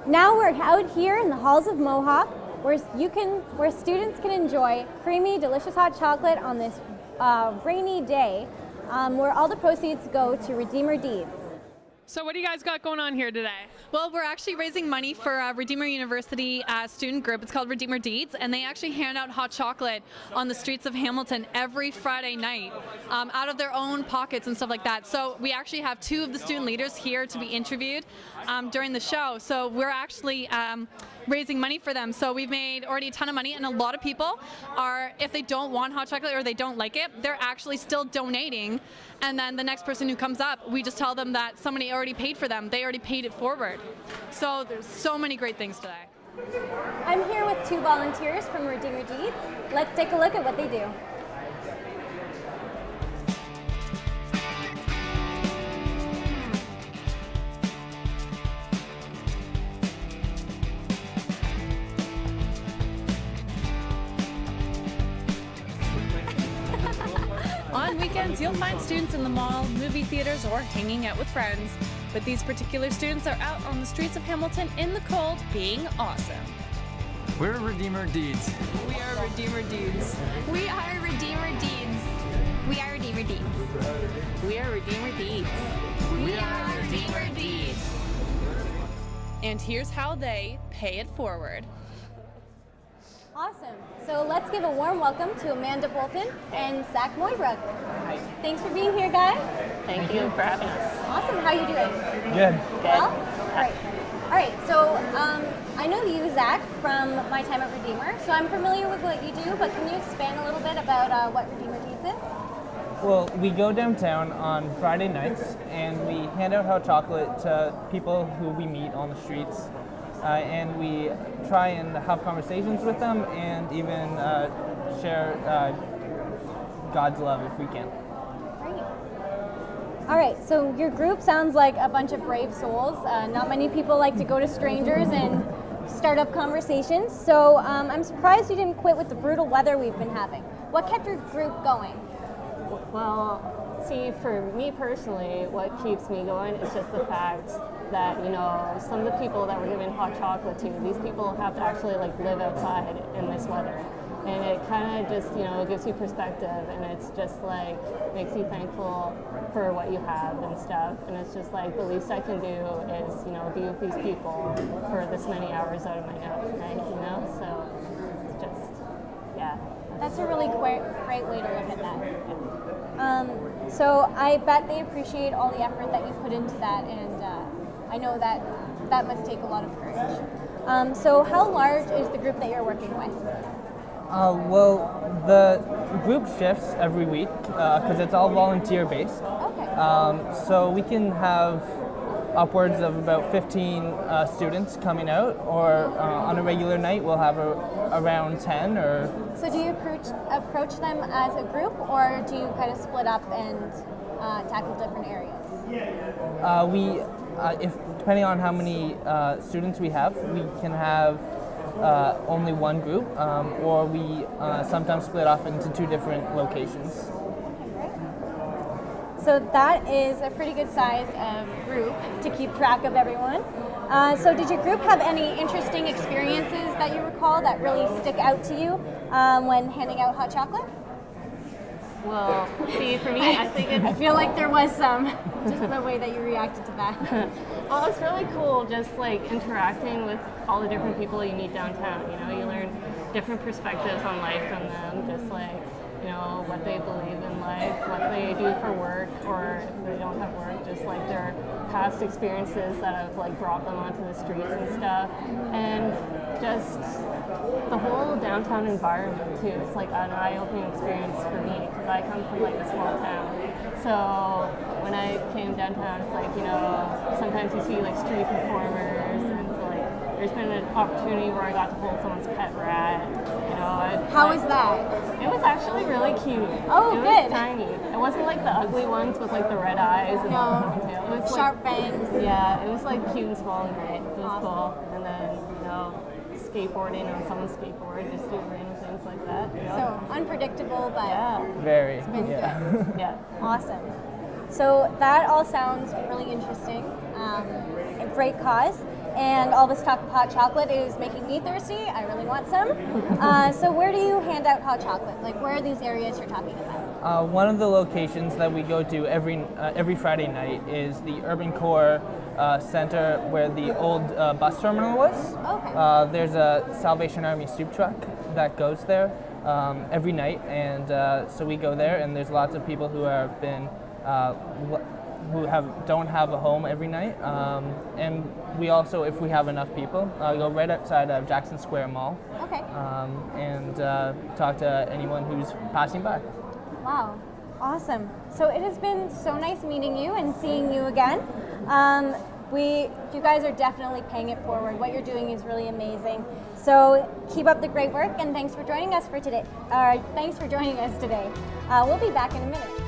Now we're out here in the halls of Mohawk, where students can enjoy creamy, delicious hot chocolate on this rainy day, where all the proceeds go to Redeemer Deeds. So what do you guys got going on here today? Well, we're actually raising money for a Redeemer University student group. It's called Redeemer Deeds, and they actually hand out hot chocolate on the streets of Hamilton every Friday night out of their own pockets and stuff like that. So we actually have two of the student leaders here to be interviewed during the show. So we're actually raising money for them. So we've made already a ton of money, and a lot of people are, if they don't want hot chocolate or they don't like it, they're actually still donating. And then the next person who comes up, we just tell them that somebody already paid for them. They already paid it forward. So there's so many great things today. I'm here with two volunteers from Redeemer Deeds. Let's take a look at what they do. On weekends, you'll find students in the mall, movie theaters, or hanging out with friends. But these particular students are out on the streets of Hamilton in the cold, being awesome. We're Redeemer Deeds. We are Redeemer Deeds. We are Redeemer Deeds. We are Redeemer Deeds. We are Redeemer Deeds. We are Redeemer Deeds. And here's how they pay it forward. Awesome. So let's give a warm welcome to Amanda Bolton and Zack Mooibroek. Hi. Thanks for being here, guys. Thank you for having us. Awesome. How are you doing? Good. Well? Great. All right. So I know you, Zack, from my time at Redeemer. So I'm familiar with what you do, but can you expand a little bit about what Redeemer Deeds is? Well, we go downtown on Friday nights and we hand out hot chocolate to people who we meet on the streets. And we try and have conversations with them and even share God's love if we can. Great. All right, so your group sounds like a bunch of brave souls. Not many people like to go to strangers and start up conversations. So I'm surprised you didn't quit with the brutal weather we've been having. What kept your group going? Well, see, for me personally, what keeps me going is just the fact that, you know, some of the people that we're giving hot chocolate to, these people have to actually like live outside in this weather. And it kind of just, you know, gives you perspective, and it's just like makes you thankful for what you have and stuff. And it's just like the least I can do is, you know, be with these people for this many hours out of my night, you know? So it's just, yeah. That's a really great way to look at that. So I bet they appreciate all the effort that you put into that, and I know that that must take a lot of courage. So how large is the group that you're working with? Well, the group shifts every week because it's all volunteer based. Okay. So we can have upwards of about 15 students coming out, or on a regular night we'll have around 10 or... So do you approach them as a group, or do you kind of split up and tackle different areas? Depending on how many students we have, we can have only one group, or we sometimes split off into two different locations. So that is a pretty good size of group to keep track of everyone. So did your group have any interesting experiences that you recall that really stick out to you when handing out hot chocolate? Well, see, for me, I think it's... I feel like there was some, just the way that you reacted to that. Well, it's really cool just like interacting with all the different people you meet downtown. You know, you learn different perspectives on life from them, just like, you know, what they believe in life, what they do for work, or if they don't have work, just like their past experiences that have like brought them onto the streets and stuff. And just the whole downtown environment too. It's like an eye-opening experience for me because I come from like a small town. So when I came downtown, it's like, you know, sometimes you see like street performers, and like there's been an opportunity where I got to hold someone's pet rat. You know, how was that? It was actually really cute. Oh, it good. Was tiny. It wasn't like the ugly ones with like the red eyes and the tail. It was sharp like, fangs. Yeah, it was like cute and small and great. It was awesome. Cool. And then, you know, skateboarding on someone's skateboard, just doing random things like that. You know? So unpredictable, but very. It's been good. Yeah. Awesome. So that all sounds really interesting. A great cause. and all this talk of hot chocolate is making me thirsty. I really want some. So where do you hand out hot chocolate? Like, where are these areas you're talking about? One of the locations that we go to every Friday night is the Urban Core Center, where the old bus terminal was. Okay. There's a Salvation Army soup truck that goes there every night, and so we go there, and there's lots of people who have been don't have a home every night, and we also, if we have enough people, go right outside of Jackson Square Mall. Okay. And talk to anyone who's passing by. Wow, awesome. So it has been so nice meeting you and seeing you again. You guys are definitely paying it forward. What you're doing is really amazing. So keep up the great work, and thanks for joining us today. We'll be back in a minute.